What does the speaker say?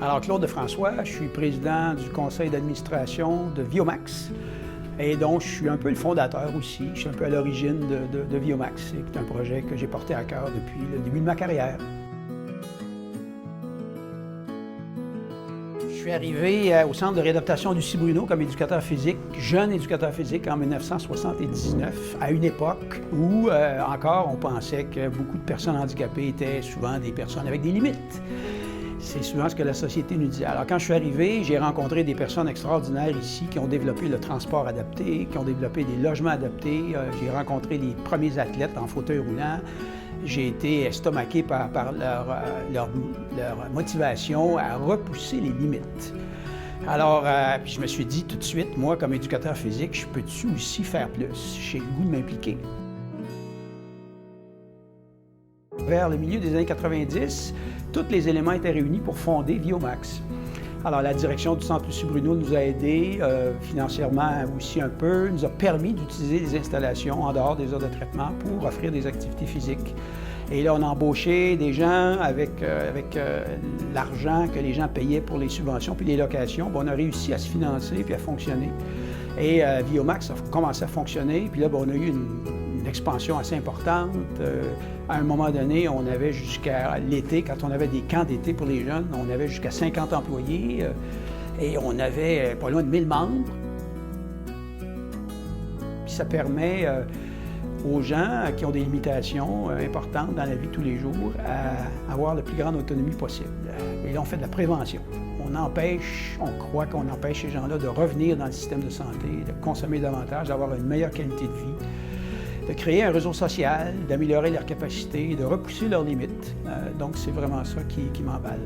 Alors, Claude Lefrançois, je suis président du conseil d'administration de Viomax. Et donc, je suis un peu le fondateur aussi. Je suis un peu à l'origine de Viomax. C'est un projet que j'ai porté à cœur depuis le début de ma carrière. Je suis arrivé au centre de réadaptation Lucie Bruno comme éducateur physique, jeune éducateur physique en 1979, à une époque où encore on pensait que beaucoup de personnes handicapées étaient souvent des personnes avec des limites. C'est souvent ce que la société nous dit. Alors quand je suis arrivé, j'ai rencontré des personnes extraordinaires ici qui ont développé le transport adapté, qui ont développé des logements adaptés. J'ai rencontré les premiers athlètes en fauteuil roulant. J'ai été estomaqué par leur motivation à repousser les limites. Alors, je me suis dit tout de suite, moi, comme éducateur physique, je peux-tu aussi faire plus? J'ai le goût de m'impliquer. Vers le milieu des années 90, tous les éléments étaient réunis pour fonder Viomax. Alors, la direction du Centre Lucie Bruno nous a aidés financièrement aussi un peu, nous a permis d'utiliser des installations en dehors des heures de traitement pour offrir des activités physiques. Et là, on a embauché des gens avec l'argent que les gens payaient pour les subventions puis les locations. Bien, on a réussi à se financer puis à fonctionner. Et Viomax a commencé à fonctionner. Puis là, bien, on a eu une expansion assez importante. À un moment donné, on avait jusqu'à l'été, quand on avait des camps d'été pour les jeunes, on avait jusqu'à 50 employés et on avait pas loin de 1000 membres. Puis ça permet aux gens qui ont des limitations importantes dans la vie de tous les jours à avoir la plus grande autonomie possible. Et là, on fait de la prévention. On croit qu'on empêche ces gens-là de revenir dans le système de santé, de consommer davantage, d'avoir une meilleure qualité de vie, de créer un réseau social, d'améliorer leurs capacités, de repousser leurs limites. Donc, c'est vraiment ça qui m'emballe.